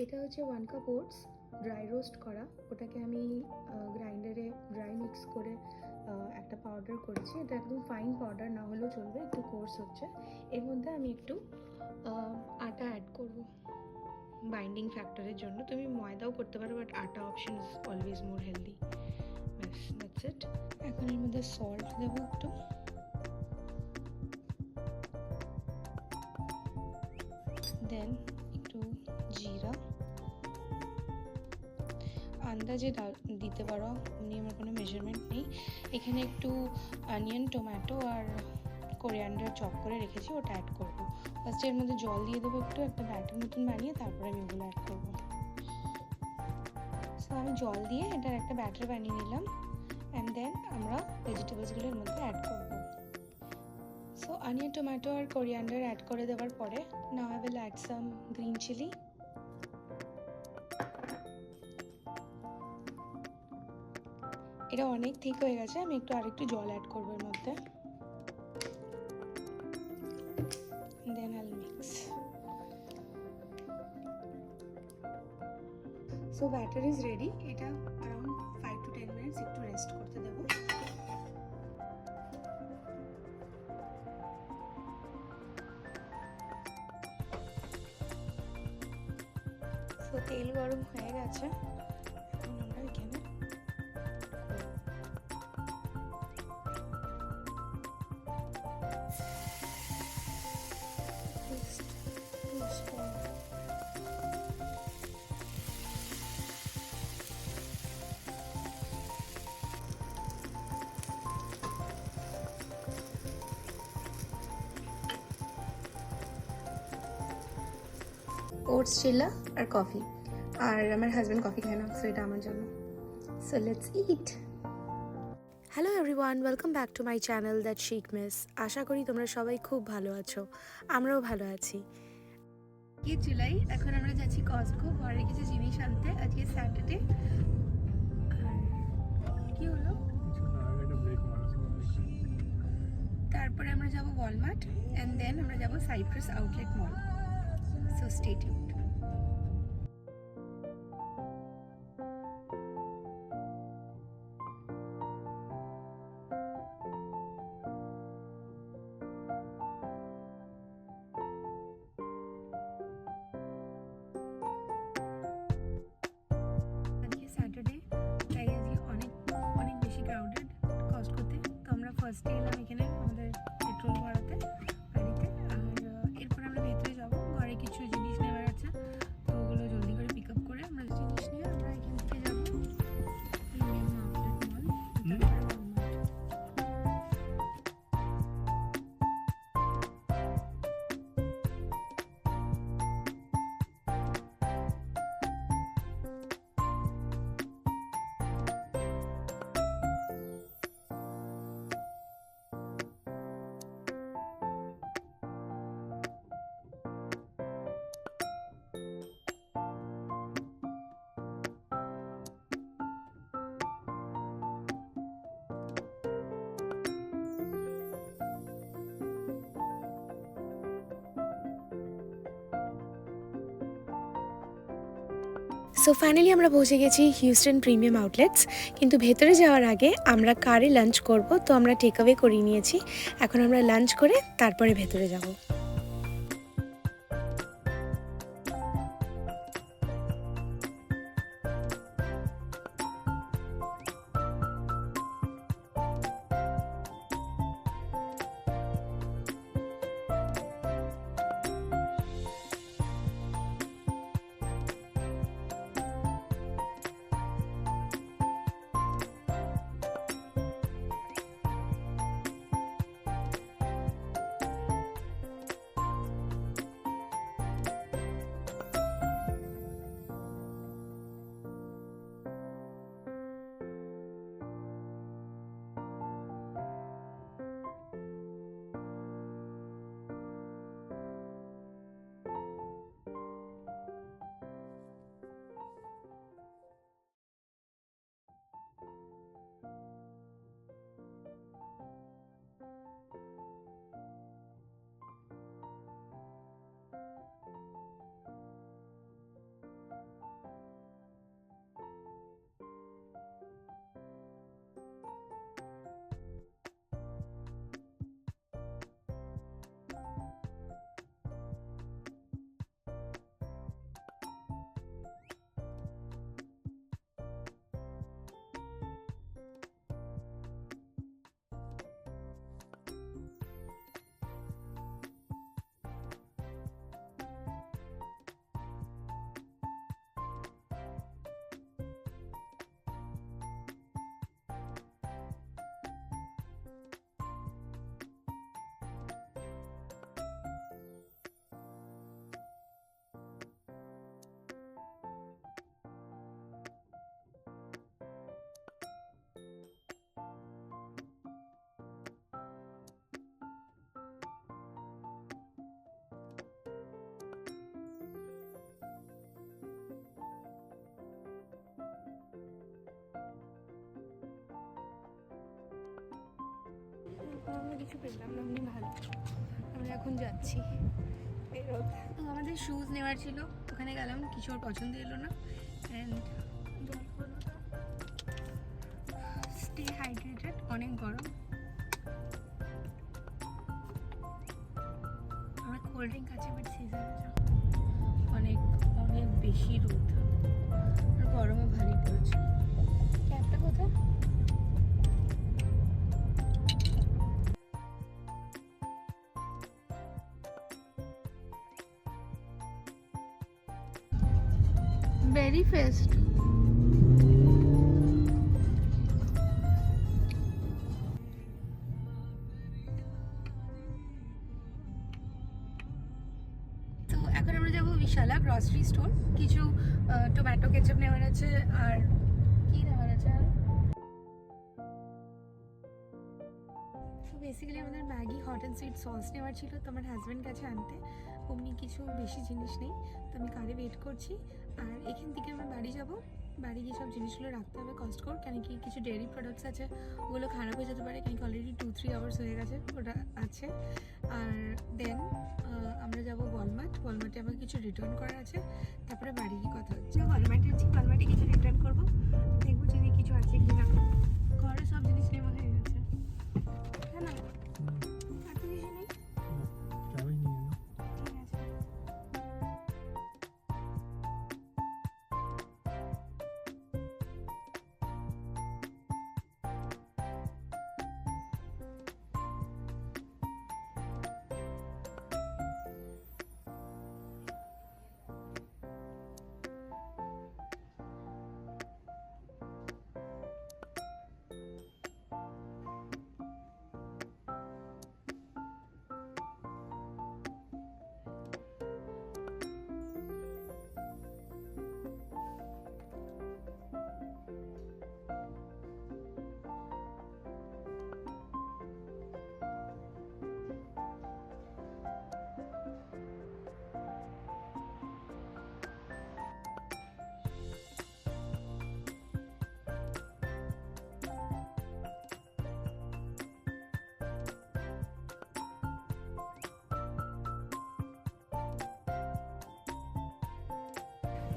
এটা হচ্ছে 1 cup oats dry roast করা, ওটাকে আমি গ্রাইন্ডারে ড্রাই মিক্স করে একটা পাউডার করেছি। এটা একদম ফাইন পাউডার না হলেও চলবে, একটু কোর্স হচ্ছে। এর মধ্যে আমি একটু আটা অ্যাড করব বাইন্ডিং ফ্যাক্টরের জন্য। তুমি ময়দাও করতে পারো, বাট আটা option is always more healthy. ব্যাস, দ্যাটস ইট। এখন এর মধ্যে সল্ট দেবো একটু, দেন একটু জিরা, আন্দাজে দিতে পারো, এমনি আমার কোনো মেজারমেন্ট নেই। এখানে একটু অনিয়ন, টমেটো আর কোরিয়ান্ডার চপ করে রেখেছি, ওটা অ্যাড করবো। ফার্স্টে এর মধ্যে জল দিয়ে দেবো একটু, একটা ব্যাটার মতন বানিয়ে, তারপরে আমি ওগুলো অ্যাড করবো। সো আমি জল দিয়ে এটার একটা ব্যাটার বানিয়ে নিলাম, অ্যান্ড দেন আমরা ভেজিটেবলসগুলো এর মধ্যে অ্যাড করবো। সো অনিয়ন, টমেটো আর কোরিয়ান্ডার অ্যাড করে দেওয়ার পরে now I will add some green chilli. এটা অনেক ঠিক হয়ে গেছে, আমি আরেকটু জল অ্যাড করবো এর মধ্যে, দেন আইল mix. So batter is ready. এটা অ্যারাউন্ড 5 to 10 মিনিটস একটু রেস্ট করতে দেবো। সো তেল গরম হয়ে গেছে, এখন আমরা এখানে ওটস চিল্লা আর কফি, আর আমার হাজব্যান্ড কফি খায় না, সো এটা আমার জন্য। So let's eat. Hello everyone, welcome back to my channel that chic miss. আশা করি তোমরা সবাই খুব ভালো আছো, আমরাও ভালো আছি। জুলাই, এখন আমরা যাচ্ছি কস্টকো ঘরে কিছু জিনিস আনতে। আজকে স্যাটারডে, কি হলো, তারপরে আমরা যাব ওয়ালমার্ট, অ্যান্ড দেন আমরা যাব Cyprus outlet mall. So stay tuned. আজকে স্যাটারডে, তাই আজকে অনেক বেশি ক্রাউডেড কস্টকোতে। তো আমরা ফার্স্টে এলাম এখানে আমাদের পেট্রোল ভরাতে গাড়িতে, আর এরপর আমরা ভেতরে যাবো, ঘরে কিছু জিনিস নেওয়ার আছে, তো ওগুলো জলদি করে পিক আপ করে আমরা জিনিস নিয়ে আমরা এখান থেকে যাবো প্রিমিয়াম আউটলেট মল, তারপরে ওয়ালমার্ট। সো ফাইনালি আমরা পৌঁছে গেছি হিউস্টন প্রিমিয়াম আউটলেটস, কিন্তু ভেতরে যাওয়ার আগে আমরা কারে লাঞ্চ করব, তো আমরা টেক অ্যাওয়ে করিয়ে নিয়েছি। এখন আমরা লাঞ্চ করে তারপরে ভেতরে যাব। কিছু পেলাম না, এমনি ভালো। আমরা এখন যাচ্ছি বেরোত। তো আমাদের শুজ নেওয়ার ছিল, ওখানে গেলাম, কিছু ওর পছন্দ এলো না। অ্যান্ড জল হলো না। স্টে হাইড্রেটেড, অনেক গরম। আমরা কোল্ড ড্রিঙ্ক আছে, বাট সিজনে অনেক অনেক বেশি রোদ আর গরমও ভারী পড়েছে। ক্যাবটা কোথায়? বেরি ফেস্ট। তো এখন আমরা যাবো বিশালা গ্রসারি স্টোর, কিছু টমেটো কেচাপ নেওয়ার আছে, আর কি নেওয়ার আছে আর বেসিক্যালি আমাদের Maggi hot and sweet sauce নেওয়ার ছিল। তো আমার হাজব্যান্ড কাছে আনতে, অমনি কিছু বেশি জিনিস নেই, তো আমি কারে ওয়েট করছি। আর এখান থেকে আমরা বাড়ি যাব, বাড়ি গিয়ে সব জিনিসগুলো রাখতে হবে কস্টকোর, কেন কি কিছু ডেয়ারি প্রোডাক্টস আছে, ওগুলো খারাপ হয়ে যেতে পারে, কেন কি অলরেডি 2-3 আওয়ার্স হয়ে গেছে ওটা আছে। আর দেন আমরা যাব ওয়ালমার্টে আমাকে কিছু রিটার্ন করা আছে, তারপরে বাড়ি গিয়ে কথা হচ্ছে। ওয়ালমার্টে আছি, ওয়ালমার্টে কিছু রিটার্ন করবো, দেখবো যদি কিছু আছে কি না। ঘরে সব জিনিস নেওয়া হয়ে গেছে, হ্যাঁ না? আর তো কিছু নেই, ঠিক আছে।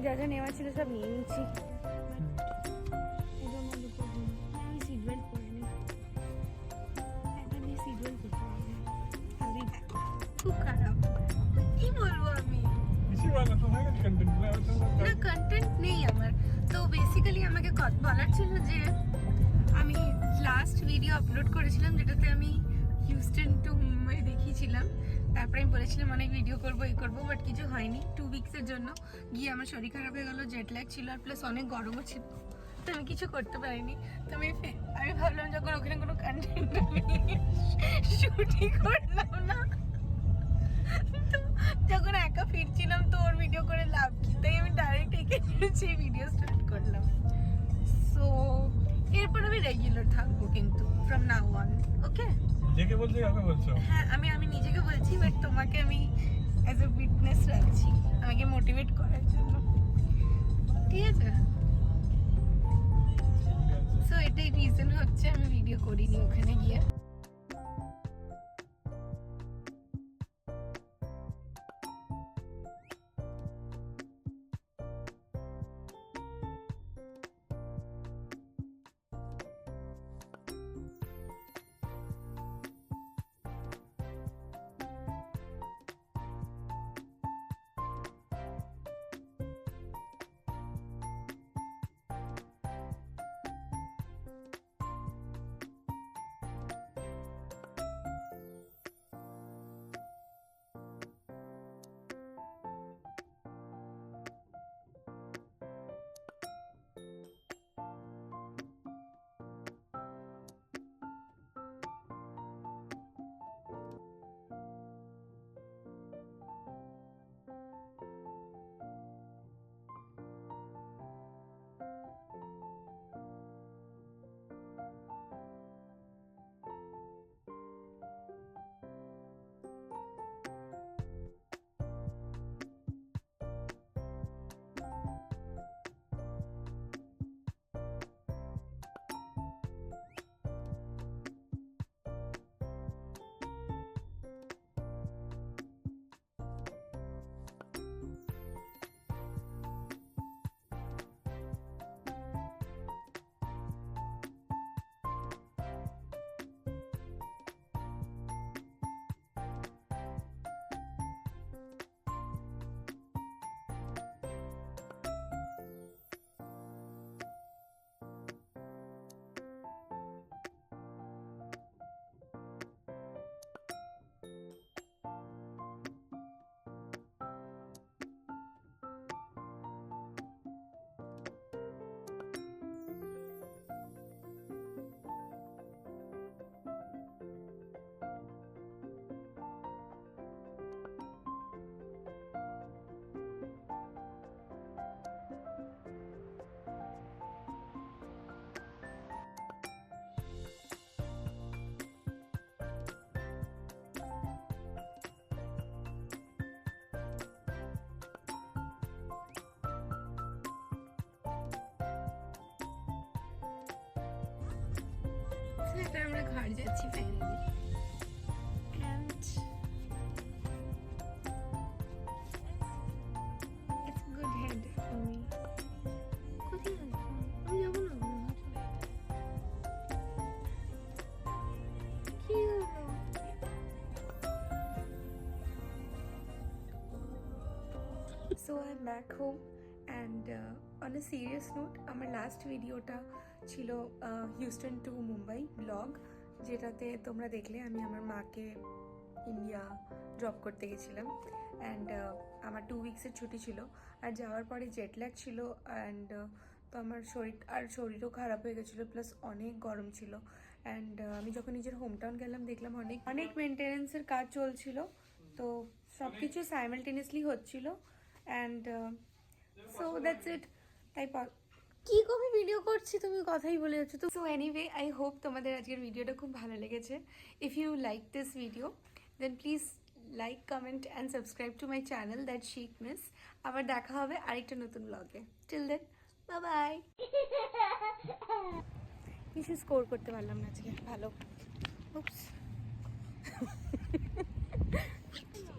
যা যা নেওয়া ছিল সব নিয়ে নিচ্ছি। আমি সিট বেল্ট পরিনি, একটা দিয়ে সিট বেল্ট করতে হবে। খুব খারাপ, কি বলবো আমি, না কন্টেন্ট নেই আমার। তো বেসিক্যালি আমাকে বলার ছিল যে আমি লাস্ট ভিডিও আপলোড করেছিলাম যেটাতে আমি হিউস্টন টু মুম্বাই দেখিয়েছিলাম, তারপরে আমি বলেছিলাম অনেক ভিডিও করবো এই করবো, বাট কিছু হয়নি। 2 উইক্সের জন্য গিয়ে আমার শরীর খারাপ হয়ে গেলো, জেট ল্যাগ ছিল, আর প্লাস অনেক গরমও ছিল, তো আমি কিছু করতে পারিনি। তো আমি ভাবলাম যখন ওখানে কোনো কন্টেন্ট আমি শুটই করলাম না, তো যখন একা ফিরছিলাম তো ওর ভিডিও করে লাভ কি, তাই আমি ডাইরেক্ট এঁকে ভিডিও স্টার্ট করলাম। সো এরপর আমি রেগুলার থাকবো কিন্তু ফ্রম নাও অন, ওকে? নিজেকে বলছো কাকে বলছো? হ্যাঁ, আমি নিজেকে বলছি, বাট তোমাকে আমি অ্যাজ এ উইটনেস রাখছি, আমাকে মোটিভেট করার জন্য, ঠিক আছে? সো এটাই রিজন হচ্ছে আমি ভিডিও করিনি ওখানে গিয়ে। তারপর আমরা ঘর যাচ্ছি finally. And it's a good head for me. কোথায় যাচ্ছ? আমি যাবো না আপনার কি হলো? So I'm back home and on a serious note, আমার লাস্ট ভিডিওটা ছিল হিউস্টন টু মুম্বাই ব্লগ, যেটাতে তোমরা দেখলে আমি আমার মাকে ইন্ডিয়া ড্রপ করতে গেছিলাম। অ্যান্ড আমার 2 উইক্সের ছুটি ছিল, আর যাওয়ার পরে জেট ল্যাগ ছিল। অ্যান্ড তো আমার শরীরও খারাপ হয়ে গেছিলো, প্লাস অনেক গরম ছিল। অ্যান্ড আমি যখন নিজের হোম টাউন গেলাম দেখলাম অনেক মেনটেনেন্সের কাজ চলছিল, তো সব কিছু সাইমালটেনিয়াসলি হচ্ছিল। And so that's it. তাই কি কবে ভিডিও করছি তুমি কথাই বলে যাচ্ছ তো। সো এনিওয়ে, আই হোপ তোমাদের আজকের ভিডিওটা খুব ভালো লেগেছে। If you like this video then please like, comment and subscribe to my channel that chic miss. আবার দেখা হবে আরেকটা নতুন ব্লগে। Till then bye bye. কিছু স্কোর করতে পারলাম না আজকে ভালো। উপস,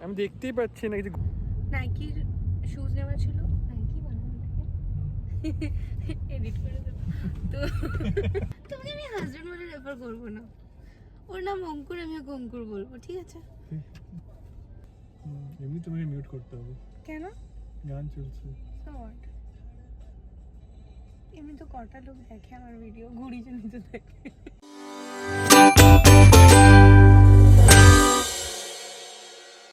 আমি দেখতেই পাচ্ছি না কিছু। নাইকির শুজ নেওয়া ছিল, নাইকি বানানো এডিট করে দেবো তো। তোমাকে আমি হাজবেন্ড বলে রেফার করবো না, ওর নাম অঙ্কুর, আমি ওকে অঙ্কুর বলবো, ঠিক আছে? এমনি তোমাকে মিউট করতে হবে, কেন? গান চলছে। শর্ট এমনি তো কটা লোক দেখে আমার ভিডিও, ঘুরি জন্য তো দেখে।